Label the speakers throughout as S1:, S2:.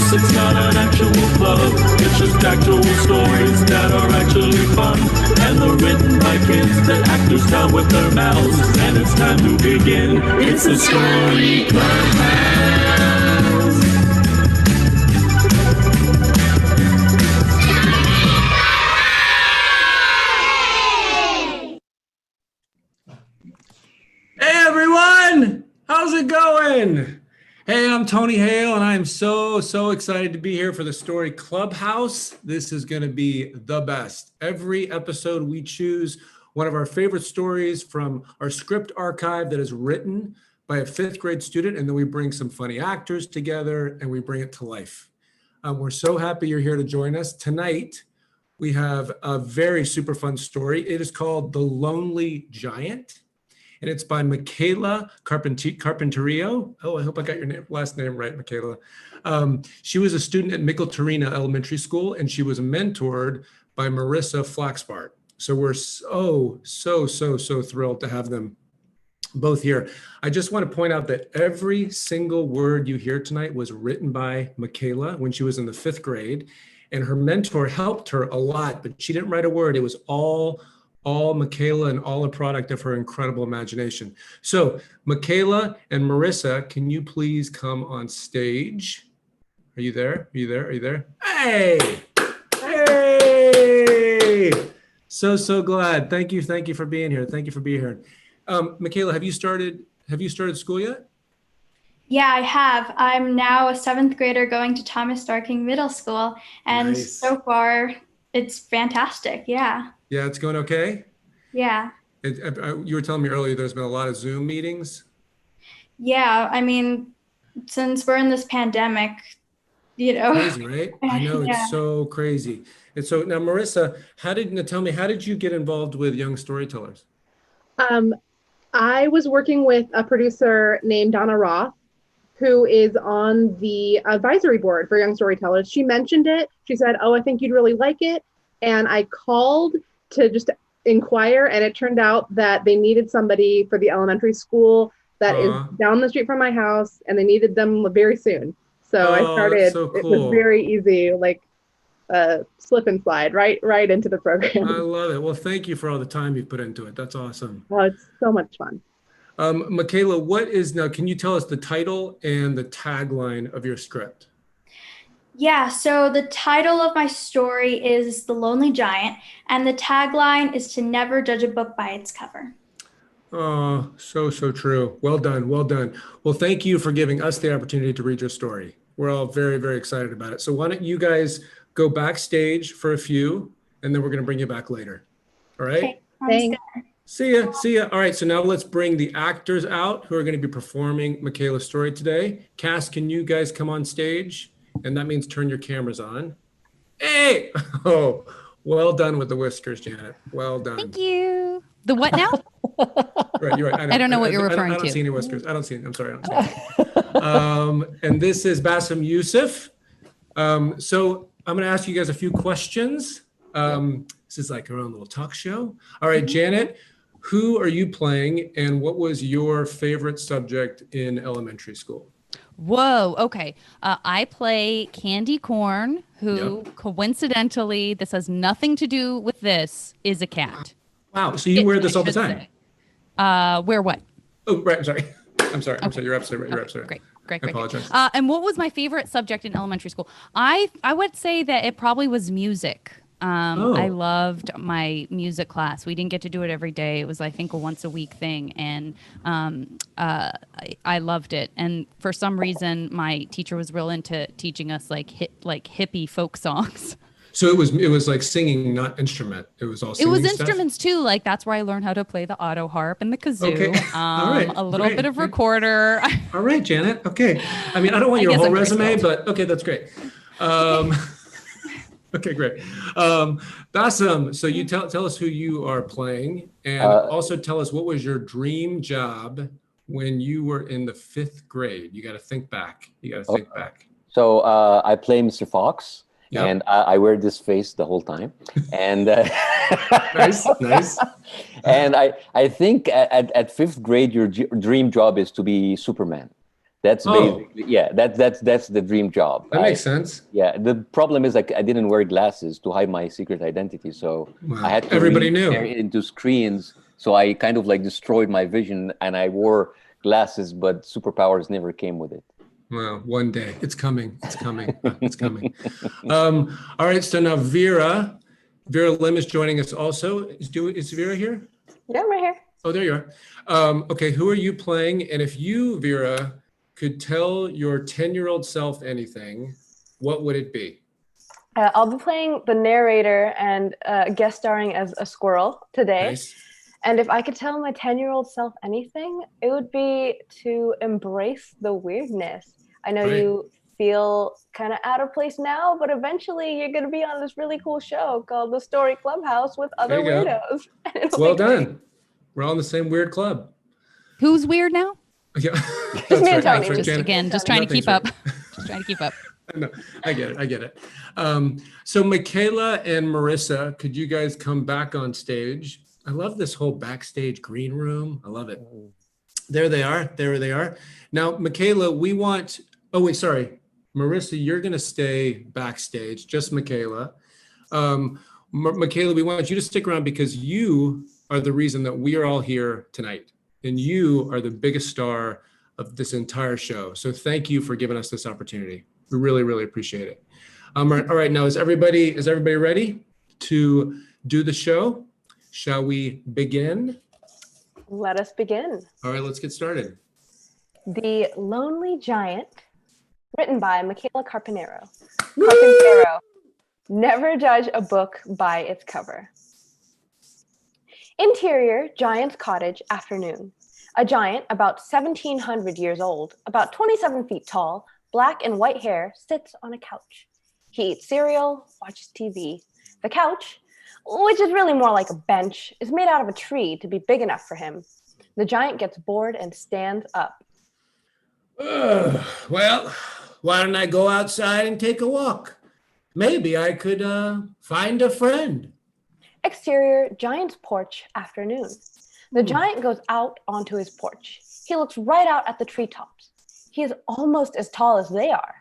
S1: It's not an actual club, it's just actual stories that are actually fun. And they're written by kids that actors tell with their mouths. And it's time to begin. It's the Story Clubhouse.
S2: Hey everyone! How's it going? Hey, I'm Tony Hale, and I'm so excited to be here for the Story Clubhouse. This is going to be the best. Every episode we choose one of our favorite stories from our script archive that is written by a 5th grade student, and then we bring some funny actors together and we bring it to life. We're so happy you're here to join us. Tonight, we have a very super fun story. It is called The Lonely Giant. And it's by Makayla Carpinteyro. Oh, I hope I got your last name right, Makayla. She was a student at Micheltorena Elementary School, and she was mentored by Marissa Flaxbart. So we're so thrilled to have them both here. I just want to point out that every single word you hear tonight was written by Makayla when she was in the 5th grade, and her mentor helped her a lot, but she didn't write a word. It was all Makayla and all a product of her incredible imagination. So Makayla and Marissa, can you please come on stage? Are you there? Are you there? Are you there? Hey! Hey! So glad. Thank you for being here. Thank you for being here. Makayla, have you started school yet?
S3: Yeah, I have. I'm now a 7th grader going to Thomas Starking Middle School, and
S2: Nice.
S3: So far it's fantastic. Yeah.
S2: Yeah, it's going okay?
S3: Yeah.
S2: You were telling me earlier there's been a lot of Zoom meetings.
S3: Yeah, I mean, since we're in this pandemic,
S2: Crazy, right? I know,
S3: Yeah.
S2: It's so crazy. And so now, Marissa, tell me, how did you get involved with Young Storytellers?
S4: I was working with a producer named Donna Roth, who is on the advisory board for Young Storytellers. She mentioned it. She said, "Oh, I think you'd really like it." And I called to just inquire, and it turned out that they needed somebody for the elementary school that is down the street from my house, and they needed them very soon. So I started.
S2: That's so cool.
S4: It was very easy, like slip and slide right into the program.
S2: I love it. Well, thank you for all the time you've put into it. That's awesome.
S4: Oh, it's so much fun.
S2: Makayla, can you tell us the title and the tagline of your script?
S3: Yeah, so the title of my story is The Lonely Giant, and the tagline is to never judge a book by its cover.
S2: Oh, so true. Well done. Well, thank you for giving us the opportunity to read your story. We're all very excited about it. So why don't you guys go backstage for a few, and then we're going to bring you back later. All right?
S3: Okay,
S4: Thanks.
S2: See ya. All right, so now let's bring the actors out who are going to be performing Makayla's story today. Cast, can you guys come on stage? And that means turn your cameras on. Hey! Oh, well done with the whiskers, Janet. Well done.
S5: Thank you. The what now?
S2: Right, you're right.
S5: I don't know what you're referring to.
S2: I don't see any whiskers. I don't see. I'm sorry. And this is Bassem Youssef. So I'm going to ask you guys a few questions. This is like our own little talk show. All right, Janet, who are you playing, and what was your favorite subject in elementary school?
S5: Whoa. Okay. I play Candy Corn, who coincidentally, this has nothing to do with this, is a cat.
S2: Wow. So you wear this all the time?
S5: Wear what?
S2: Oh, right. I'm sorry. You're absolutely right. You're absolutely right.
S5: Great.
S2: I apologize.
S5: And what was my favorite subject in elementary school? I would say that it probably was music. I loved my music class. We didn't get to do it every day. It was, I think, a once a week thing. And I loved it. And for some reason, my teacher was real into teaching us like hippie folk songs.
S2: So it was like singing, not instrument. It was all singing.
S5: It was
S2: stuff?
S5: instruments too. Like that's where I learned how to play the auto harp and the kazoo.
S2: Okay. All right.
S5: A little bit of recorder.
S2: All right, Janet. Okay. I mean, I don't want your whole resume, but okay, that's great. Okay, great. Bassem, so you tell us who you are playing, and also tell us what was your dream job when you were in the 5th grade. You got to think back.
S6: So I play Mr. Fox, and I wear this face the whole time. And
S2: nice.
S6: And I think at 5th grade, your dream job is to be Superman. That's basically, yeah, that's the dream job.
S2: That makes sense.
S6: Yeah, the problem is like I didn't wear glasses to hide my secret identity, so I had to
S2: Everybody
S6: read
S2: knew
S6: into screens. So I kind of like destroyed my vision, and I wore glasses, but superpowers never came with it.
S2: Well, one day it's coming. It's coming. It's coming. All right. So now Vera Lim is joining us also. Is Vera here?
S7: Yeah, I'm right here.
S2: Oh, there you are. Okay. Who are you playing? And if you, Vera, could tell your 10-year-old self anything, what would it be?
S7: I'll be playing the narrator and guest starring as a squirrel today.
S2: Nice.
S7: And if I could tell my 10-year-old self anything, it would be to embrace the weirdness. I know you feel kind of out of place now, but eventually you're going to be on this really cool show called the Story Clubhouse with other weirdos.
S2: Well done. We're all in the same weird club.
S5: Who's weird now?
S2: Yeah.
S7: Just me and Tony.
S5: Just trying to keep up. Just trying to keep up.
S2: No, I get it. So Makayla and Marissa, could you guys come back on stage? I love this whole backstage green room. I love it. There they are. Now, Makayla, Marissa, you're going to stay backstage, just Makayla. Makayla, we want you to stick around because you are the reason that we are all here tonight. And you are the biggest star of this entire show. So thank you for giving us this opportunity. We really, really appreciate it. All right, now is everybody ready to do the show? Shall we begin?
S7: Let us begin.
S2: All right, let's get started.
S7: The Lonely Giant, written by Makayla Carpinteyro. Never judge a book by its cover. Interior, Giant's Cottage, afternoon. A giant, about 1,700 years old, about 27 feet tall, black and white hair, sits on a couch. He eats cereal, watches TV. The couch, which is really more like a bench, is made out of a tree to be big enough for him. The giant gets bored and stands up.
S2: Well, why don't I go outside and take a walk? Maybe I could find a friend.
S7: Exterior, giant's porch, afternoon. The giant goes out onto his porch. He looks right out at the treetops. He is almost as tall as they are.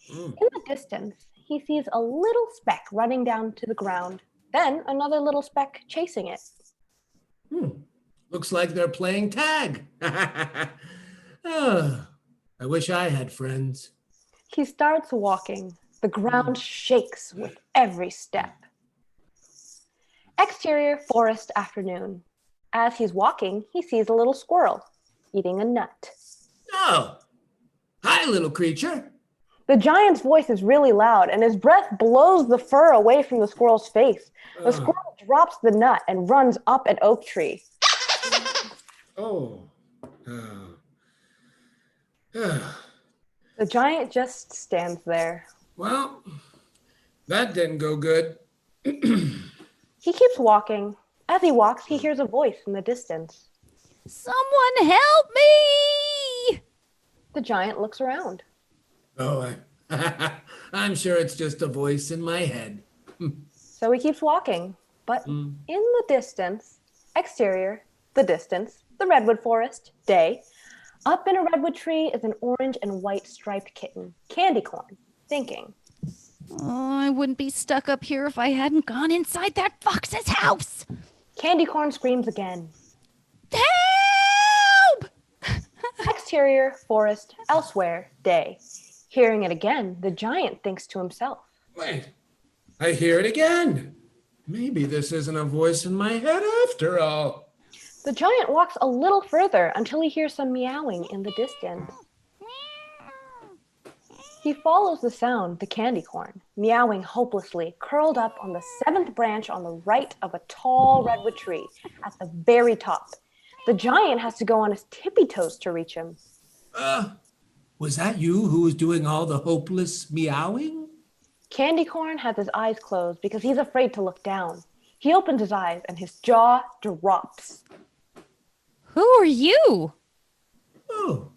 S7: In the distance, he sees a little speck running down to the ground, then another little speck chasing it.
S2: Looks like they're playing tag. I wish I had friends.
S7: He starts walking. The ground shakes with every step. Exterior, forest, afternoon. As he's walking, he sees a little squirrel eating a nut.
S2: Oh, hi, little creature.
S7: The giant's voice is really loud, and his breath blows the fur away from the squirrel's face. The squirrel drops the nut and runs up an oak tree. The giant just stands there.
S2: Well, that didn't go good.
S7: He keeps walking. As he walks, he hears a voice in the distance.
S5: Someone help me!
S7: The giant looks around.
S2: Oh, I'm sure it's just a voice in my head.
S7: So he keeps walking. But in the distance, exterior, the distance, the redwood forest, day. Up in a redwood tree is an orange and white striped kitten, Candy Corn, thinking.
S5: Oh, I wouldn't be stuck up here if I hadn't gone inside that fox's house.
S7: Candy Corn screams again.
S5: Help!
S7: Exterior, forest, elsewhere, day. Hearing it again, the giant thinks to himself.
S2: Wait, I hear it again. Maybe this isn't a voice in my head after all.
S7: The giant walks a little further until he hears some meowing in the distance. He follows the sound, the candy corn, meowing hopelessly, curled up on the 7th branch on the right of a tall redwood tree at the very top. The giant has to go on his tippy toes to reach him.
S2: Was that you who was doing all the hopeless meowing?
S7: Candy Corn has his eyes closed because he's afraid to look down. He opens his eyes and his jaw drops.
S5: Who are you?
S2: Oh,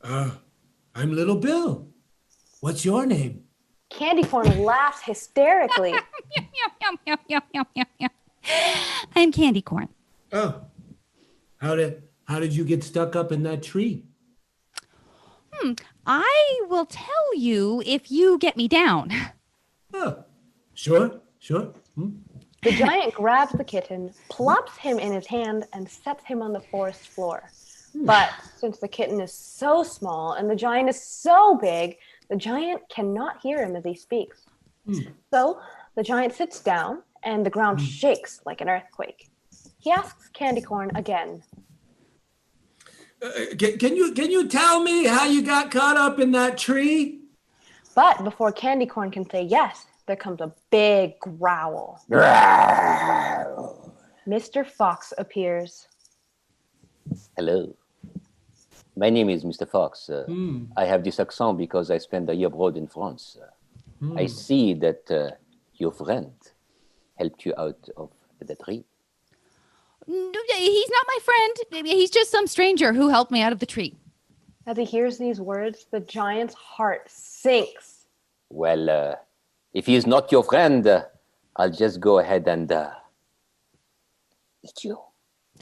S2: I'm Little Bill. What's your name?
S7: Candy Corn laughs hysterically.
S5: I'm Candy Corn.
S2: Oh, how did you get stuck up in that tree?
S5: I will tell you if you get me down.
S2: Oh, sure.
S7: The giant grabs the kitten, plops him in his hand, and sets him on the forest floor. But since the kitten is so small and the giant is so big, the giant cannot hear him as he speaks. So the giant sits down and the ground shakes like an earthquake. He asks Candy Corn again.
S2: Can you tell me how you got caught up in that tree?
S7: But before Candy Corn can say yes, there comes a big growl. Mr. Fox appears.
S6: Hello. My name is Mr. Fox. I have this accent because I spent a year abroad in France. I see that your friend helped you out of the tree.
S5: He's not my friend. He's just some stranger who helped me out of the tree.
S7: As he hears these words, the giant's heart sinks.
S6: Well, if he is not your friend, I'll just go ahead and eat you.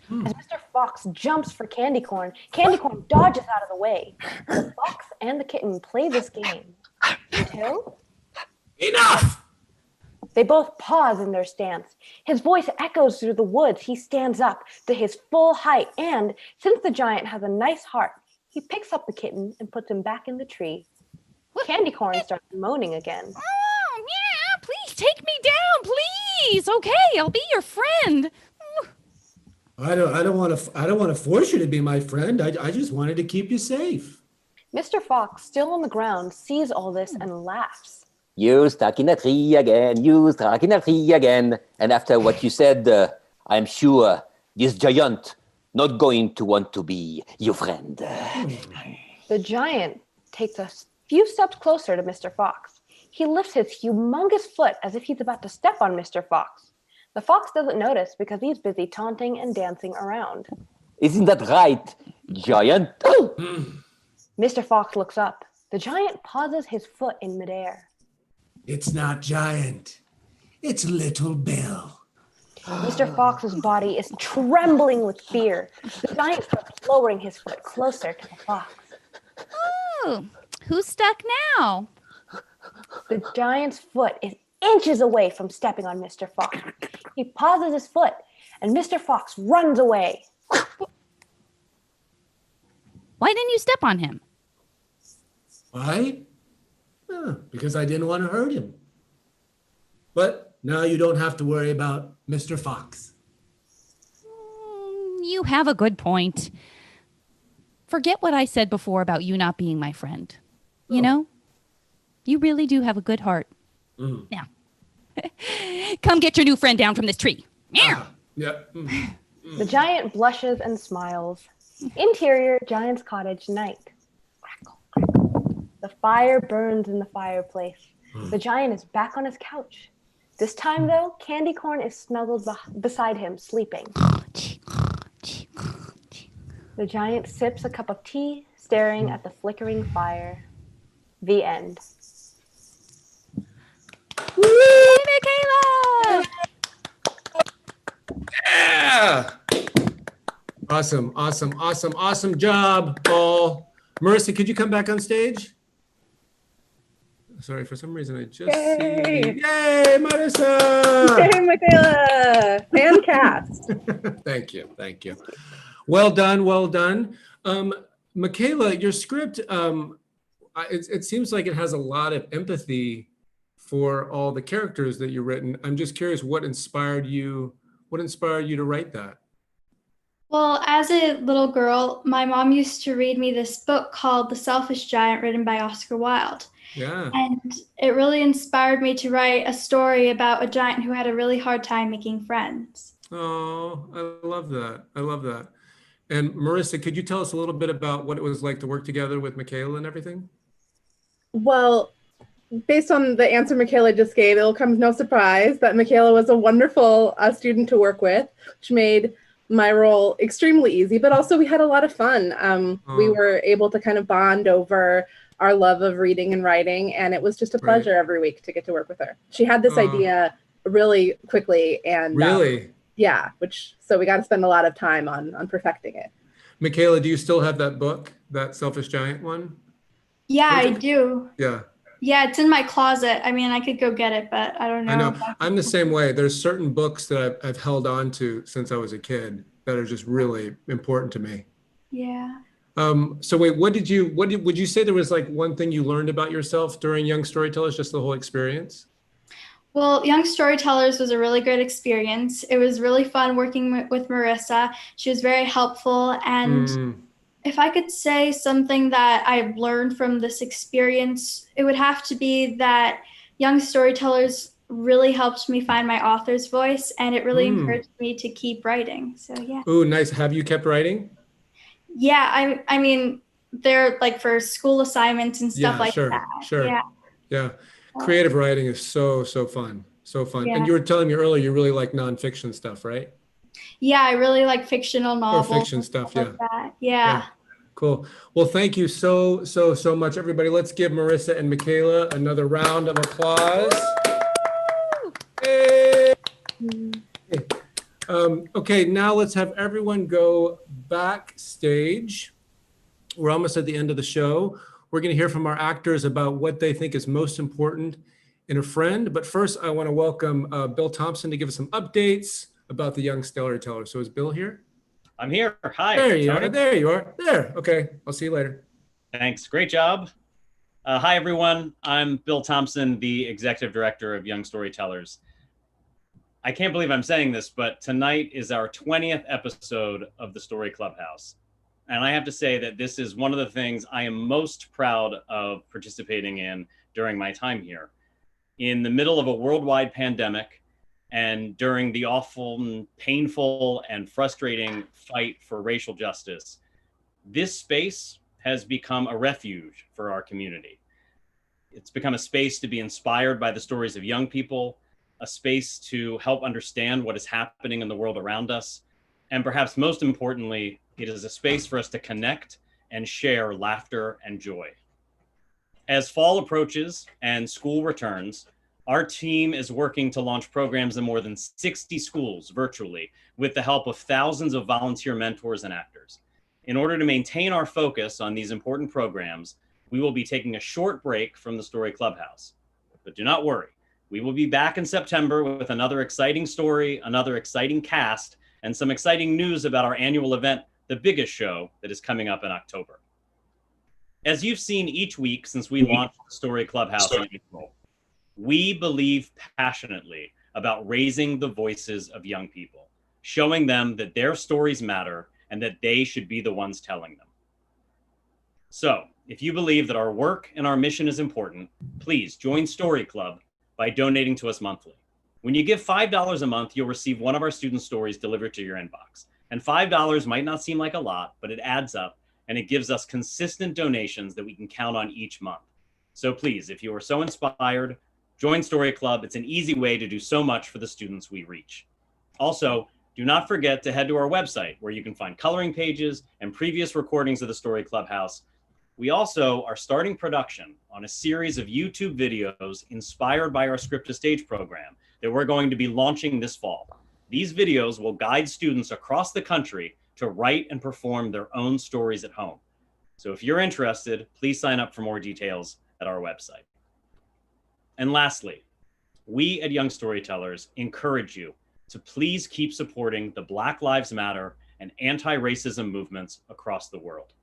S7: As Mr. Fox jumps for Candy Corn dodges out of the way. The fox and the kitten play this game until...
S2: Enough!
S7: They both pause in their stance. His voice echoes through the woods. He stands up to his full height, and since the giant has a nice heart, he picks up the kitten and puts him back in the tree. Candy Corn starts moaning again.
S5: Oh, yeah, please take me down, please. Okay, I'll be your friend.
S2: I don't want to force you to be my friend. I just wanted to keep you safe.
S7: Mr. Fox, still on the ground, sees all this and laughs.
S6: You stuck in a tree again. You stuck in a tree again. And after what you said, I'm sure this giant not going to want to be your friend.
S7: The giant takes a few steps closer to Mr. Fox. He lifts his humongous foot as if he's about to step on Mr. Fox. The fox doesn't notice because he's busy taunting and dancing around.
S6: Isn't that right, giant?
S7: Mr. Fox looks up. The giant pauses his foot in midair.
S2: It's not giant. It's Little Bill.
S7: Mr. Fox's body is trembling with fear. The giant starts lowering his foot closer to the fox.
S5: Oh, who's stuck now?
S7: The giant's foot is inches away from stepping on Mr. Fox. He pauses his foot, and Mr. Fox runs away.
S5: Why didn't you step on him?
S2: Why? Because I didn't want to hurt him. But now you don't have to worry about Mr. Fox.
S5: You have a good point. Forget what I said before about you not being my friend. You know, you really do have a good heart. Now, come get your new friend down from this tree.
S7: The giant blushes and smiles. Interior, giant's cottage, night. Crackle, crackle. The fire burns in the fireplace. The giant is back on his couch. This time, though, Candy Corn is snuggled beside him, sleeping. The giant sips a cup of tea, staring at the flickering fire. The end.
S5: Hey, Makayla!
S2: Yeah! Awesome job, all. Marissa, could you come back on stage? Sorry, for some reason I just see. Yay, Marissa!
S4: Hey, Makayla! And cast.
S2: Thank you. Well done. Makayla, your script, it seems like it has a lot of empathy for all the characters that you've written. I'm just curious, what inspired you to write that?
S3: Well, as a little girl, my mom used to read me this book called The Selfish Giant, written by Oscar Wilde.
S2: Yeah.
S3: And it really inspired me to write a story about a giant who had a really hard time making friends.
S2: Oh, I love that. And Marissa, could you tell us a little bit about what it was like to work together with Makayla and everything?
S4: Well, based on the answer Makayla just gave, it'll come as no surprise that Makayla was a wonderful student to work with, which made my role extremely easy, but also we had a lot of fun. We were able to kind of bond over our love of reading and writing, and it was just a pleasure every week to get to work with her. She had this idea really quickly, and
S2: really?
S4: So we got to spend a lot of time on perfecting it.
S2: Makayla, do you still have that book, that Selfish Giant one?
S3: Yeah, I do.
S2: Yeah.
S3: Yeah, it's in my closet. I mean, I could go get it, but I don't know.
S2: I know. I'm the same way. There's certain books that I've held on to since I was a kid that are just really important to me.
S3: Yeah.
S2: So wait, would you say there was like one thing you learned about yourself during Young Storytellers, just the whole experience?
S3: Well, Young Storytellers was a really great experience. It was really fun working with Marissa. She was very helpful. And if I could say something that I've learned from this experience, it would have to be that Young Storytellers really helped me find my author's voice, and it really encouraged me to keep writing. So yeah.
S2: Oh, nice. Have you kept writing?
S3: Yeah, I mean, they're like for school assignments and stuff like that.
S2: Sure.
S3: Yeah.
S2: Yeah. Creative writing is so fun. So fun.
S3: Yeah.
S2: And you were telling me earlier you really like nonfiction stuff, right?
S3: Yeah, I really like fictional novels.
S2: Or fiction stuff, yeah.
S3: Like that. Yeah.
S2: Cool. Well, thank you so much, everybody. Let's give Marissa and Makayla another round of applause. Hey. Okay, now let's have everyone go backstage. We're almost at the end of the show. We're going to hear from our actors about what they think is most important in a friend. But first, I want to welcome Bill Thompson to give us some updates about the Young Storytellers. So is Bill here?
S8: I'm here. Hi.
S2: There you
S8: Tony.
S2: are. There you are. There. Okay. I'll see you later.
S8: Thanks. Great job. Hi, everyone. I'm Bill Thompson, the Executive Director of Young Storytellers. I can't believe I'm saying this, but tonight is our 20th episode of the Story Clubhouse. And I have to say that this is one of the things I am most proud of participating in during my time here. In the middle of a worldwide pandemic and during the awful, painful, and frustrating fight for racial justice, this space has become a refuge for our community. It's become a space to be inspired by the stories of young people, a space to help understand what is happening in the world around us, and perhaps most importantly, it is a space for us to connect and share laughter and joy. As fall approaches and school returns, our team is working to launch programs in more than 60 schools virtually with the help of thousands of volunteer mentors and actors. In order to maintain our focus on these important programs, we will be taking a short break from the Story Clubhouse. But do not worry, we will be back in September with another exciting story, another exciting cast, and some exciting news about our annual event, The Biggest Show, that is coming up in October. As you've seen each week since we launched the Story Clubhouse in April, we believe passionately about raising the voices of young people, showing them that their stories matter and that they should be the ones telling them. So, if you believe that our work and our mission is important, please join Story Club by donating to us monthly. When you give $5 a month, you'll receive one of our student stories delivered to your inbox. And $5 might not seem like a lot, but it adds up and it gives us consistent donations that we can count on each month. So please, if you are so inspired, join Story Club. It's an easy way to do so much for the students we reach. Also, do not forget to head to our website where you can find coloring pages and previous recordings of the Story Clubhouse. We also are starting production on a series of YouTube videos inspired by our Script to Stage program that we're going to be launching this fall. These videos will guide students across the country to write and perform their own stories at home. So if you're interested, please sign up for more details at our website. And lastly, we at Young Storytellers encourage you to please keep supporting the Black Lives Matter and anti-racism movements across the world.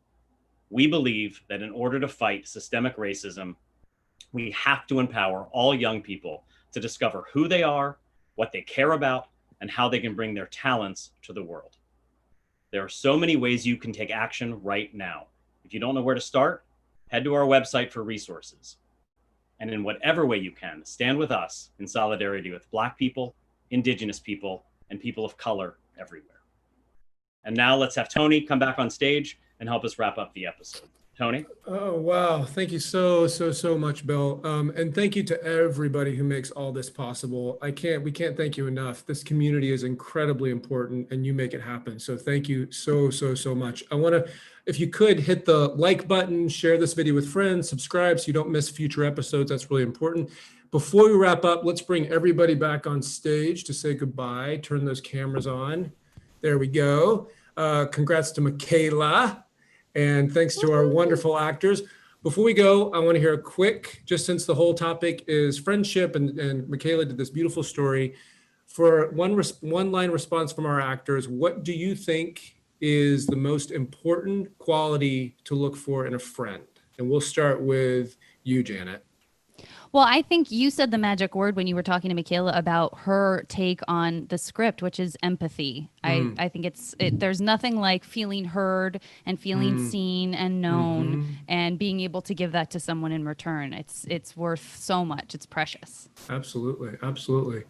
S8: We believe that in order to fight systemic racism, we have to empower all young people to discover who they are, what they care about, and how they can bring their talents to the world. There are so many ways you can take action right now. If you don't know where to start, head to our website for resources. And in whatever way you can, stand with us in solidarity with Black people, Indigenous people, and people of color everywhere. And now let's have Tony come back on stage and help us wrap up the episode. Tony?
S2: Oh, wow. Thank you so much, Bill. And thank you to everybody who makes all this possible. We can't thank you enough. This community is incredibly important and you make it happen. So thank you so much. I want to, if you could hit the like button, share this video with friends, subscribe so you don't miss future episodes. That's really important. Before we wrap up, let's bring everybody back on stage to say goodbye. Turn those cameras on. There we go. Congrats to Makayla. And thanks to our wonderful actors. Before we go, I want to hear a quick, just since the whole topic is friendship and Makayla did this beautiful story, for one line response from our actors, what do you think is the most important quality to look for in a friend? And we'll start with you, Janet.
S5: Well, I think you said the magic word when you were talking to Makayla about her take on the script, which is empathy. I think there's nothing like feeling heard and feeling seen and known and being able to give that to someone in return. It's worth so much. It's precious.
S2: Absolutely. Absolutely.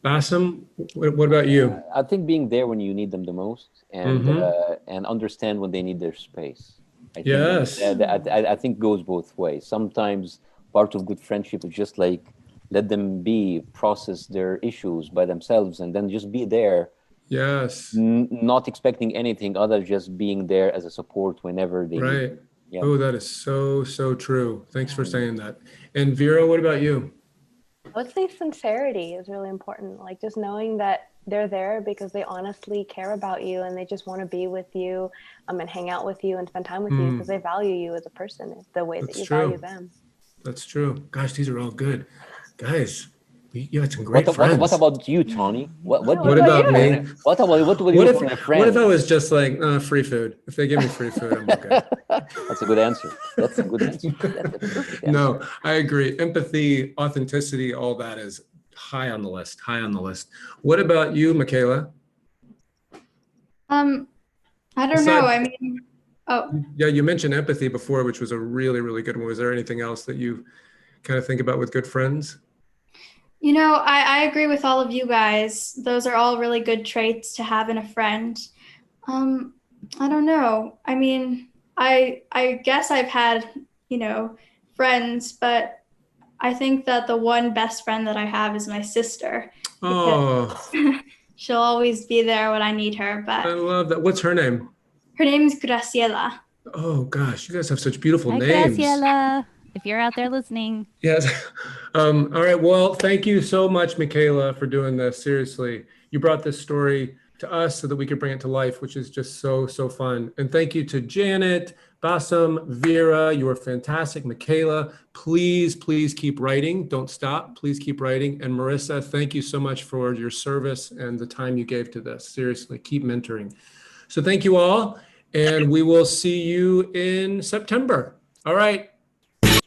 S2: Bassem, what about you?
S6: I think being there when you need them the most and understand when they need their space. I think
S2: Yes.
S6: I think goes both ways. Sometimes part of good friendship is just like let them process their issues by themselves and then just be there.
S2: Yes.
S6: Not expecting anything other, just being there as a support whenever they need.
S2: Right.
S6: Yeah.
S2: Oh, that is so true. Thanks for saying that. And Vera, what about you?
S7: I would say sincerity is really important. Like just knowing that they're there because they honestly care about you and they just want to be with you and hang out with you and spend time with you because they value you as a person the way that you value them.
S2: That's true. Gosh, these are all good. Guys, you had some great friends.
S6: What about you, Tony? What
S2: about me?
S6: What will you do for a friend?
S2: What if I was just like, free food? If they give me free food, I'm okay.
S6: That's a good answer. That's a good answer. That's a perfect answer.
S2: No, I agree. Empathy, authenticity, all that is high on the list. High on the list. What about you, Makayla?
S3: I don't know. I mean,
S2: Yeah, you mentioned empathy before, which was a really, really good one. Was there anything else that you kind of think about with good friends?
S3: You know, I agree with all of you guys. Those are all really good traits to have in a friend. I don't know. I mean, I guess I've had, friends, but I think that the one best friend that I have is my sister.
S2: Oh,
S3: she'll always be there when I need her. But
S2: I love that. What's her name?
S3: Her name is Graciela.
S2: Oh gosh, you guys have such beautiful
S5: Hi,
S2: names.
S5: Graciela, if you're out there listening.
S2: Yes. All right. Well, thank you so much, Makayla, for doing this. Seriously, you brought this story to us so that we could bring it to life, which is just so fun. And thank you to Janet, Bassem, Vera. You were fantastic. Makayla, please keep writing. Don't stop. Please keep writing. And Marissa, thank you so much for your service and the time you gave to this. Seriously, keep mentoring. So thank you all. And we will see you in September. All right.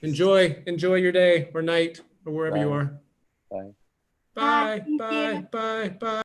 S2: Enjoy your day or night or wherever you are.
S6: Bye.
S2: Bye. Bye.